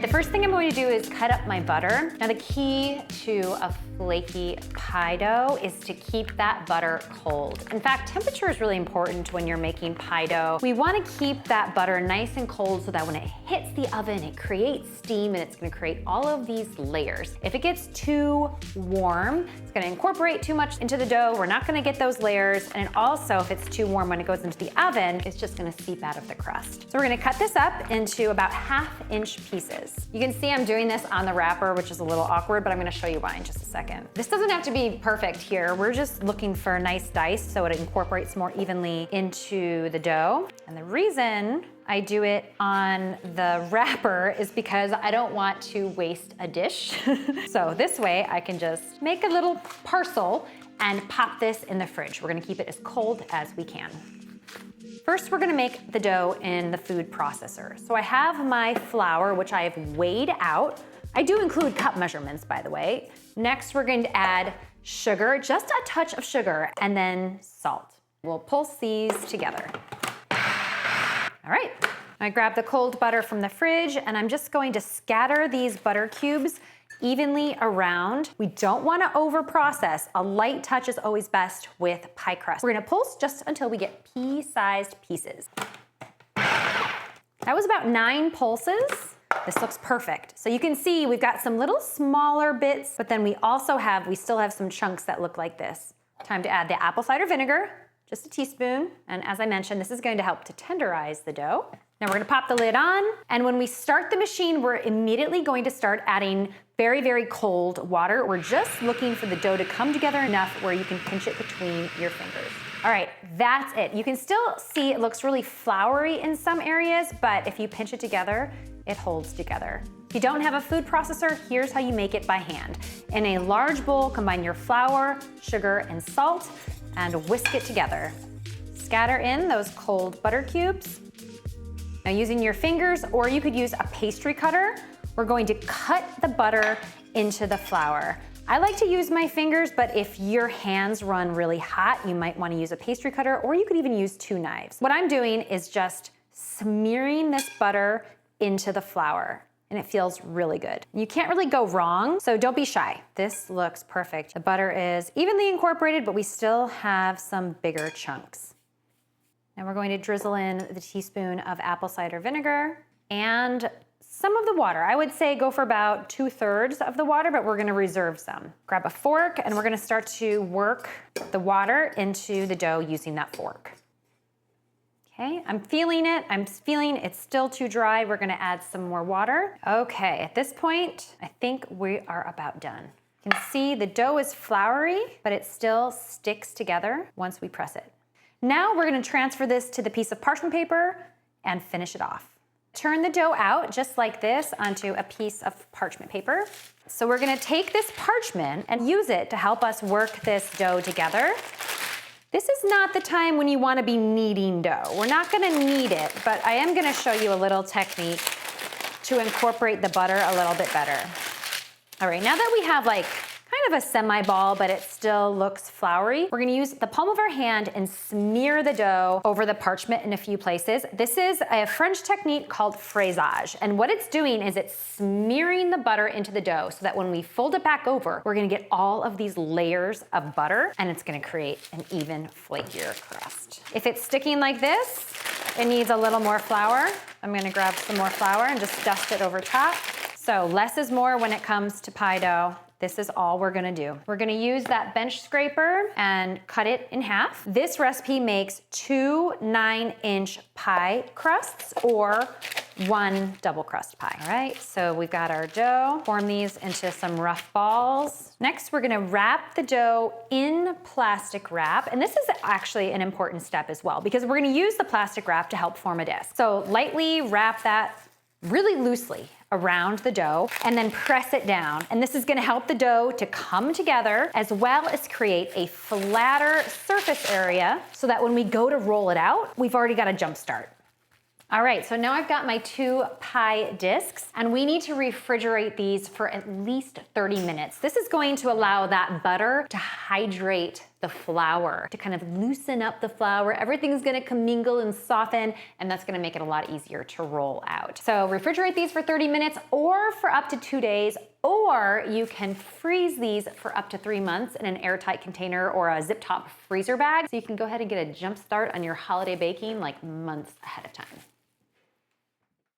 The first thing I'm going to do is cut up my butter. Now the key to a flaky pie dough is to keep that butter cold. In fact, temperature is really important when you're making pie dough. We want to keep that butter nice and cold so that when it hits the oven, it creates steam and it's going to create all of these layers. If it gets too warm, it's going to incorporate too much into the dough. We're not going to get those layers. And it also, if it's too warm when it goes into the oven, it's just going to seep out of the crust. So we're going to cut this up into about 1/2-inch pieces. You can see I'm doing this on the wrapper, which is a little awkward, but I'm going to show you why in just a second. This doesn't have to be perfect here. We're just looking for a nice dice so it incorporates more evenly into the dough. And the reason I do it on the wrapper is because I don't want to waste a dish. So this way I can just make a little parcel and pop this in the fridge. We're gonna keep it as cold as we can. First, we're gonna make the dough in the food processor. So I have my flour, which I have weighed out. I do include cup measurements, by the way. Next, we're going to add sugar, just a touch of sugar, and then salt. We'll pulse these together. All right, I grab the cold butter from the fridge and I'm just going to scatter these butter cubes evenly around. We don't want to over process. A light touch is always best with pie crust. We're gonna pulse just until we get pea-sized pieces. That was about 9 pulses. This looks perfect. So you can see we've got some little smaller bits, but then we still have some chunks that look like this. Time to add the apple cider vinegar. Just a teaspoon, and as I mentioned, this is going to help to tenderize the dough. Now we're gonna pop the lid on, and when we start the machine, we're immediately going to start adding very, very cold water. We're just looking for the dough to come together enough where you can pinch it between your fingers. All right, that's it. You can still see it looks really floury in some areas, but if you pinch it together, it holds together. If you don't have a food processor, here's how you make it by hand. In a large bowl, combine your flour, sugar, and salt, and whisk it together. Scatter in those cold butter cubes. Now using your fingers, or you could use a pastry cutter, we're going to cut the butter into the flour. I like to use my fingers, but if your hands run really hot, you might want to use a pastry cutter, or you could even use 2 knives. What I'm doing is just smearing this butter into the flour, and it feels really good. You can't really go wrong, so don't be shy. This looks perfect. The butter is evenly incorporated, but we still have some bigger chunks. Now we're going to drizzle in the teaspoon of apple cider vinegar and some of the water. I would say go for about 2/3 of the water, but we're gonna reserve some. Grab a fork and we're gonna start to work the water into the dough using that fork. Okay, I'm feeling it. I'm feeling it's still too dry. We're gonna add some more water. Okay, at this point, I think we are about done. You can see the dough is floury, but it still sticks together once we press it. Now we're gonna transfer this to the piece of parchment paper and finish it off. Turn the dough out just like this onto a piece of parchment paper. So we're gonna take this parchment and use it to help us work this dough together. This is not the time when you want to be kneading dough. We're not going to knead it, but I am going to show you a little technique to incorporate the butter a little bit better. All right, now that we have like kind of a semi-ball, but it still looks floury, we're going to use the palm of our hand and smear the dough over the parchment in a few places. This is a French technique called fraisage, and what it's doing is it's smearing the butter into the dough so that when we fold it back over, we're going to get all of these layers of butter, and it's going to create an even flakier crust. If it's sticking like this, it needs a little more flour. I'm going to grab some more flour and just dust it over top. So less is more when it comes to pie dough. This is all we're gonna do. We're gonna use that bench scraper and cut it in half. This recipe makes 2 9-inch pie crusts or 1 double crust pie. All right, so we've got our dough. Form these into some rough balls. Next, we're gonna wrap the dough in plastic wrap. And this is actually an important step as well because we're gonna use the plastic wrap to help form a disc. So lightly wrap that really loosely around the dough and then press it down. And this is gonna help the dough to come together as well as create a flatter surface area so that when we go to roll it out, we've already got a jump start. All right, so now I've got my 2 pie discs and we need to refrigerate these for at least 30 minutes. This is going to allow that butter to hydrate the flour to kind of loosen up the flour. Everything's gonna commingle and soften, and that's gonna make it a lot easier to roll out. So refrigerate these for 30 minutes or for up to 2 days, or you can freeze these for up to 3 months in an airtight container or a zip top freezer bag. So you can go ahead and get a jump start on your holiday baking like months ahead of time.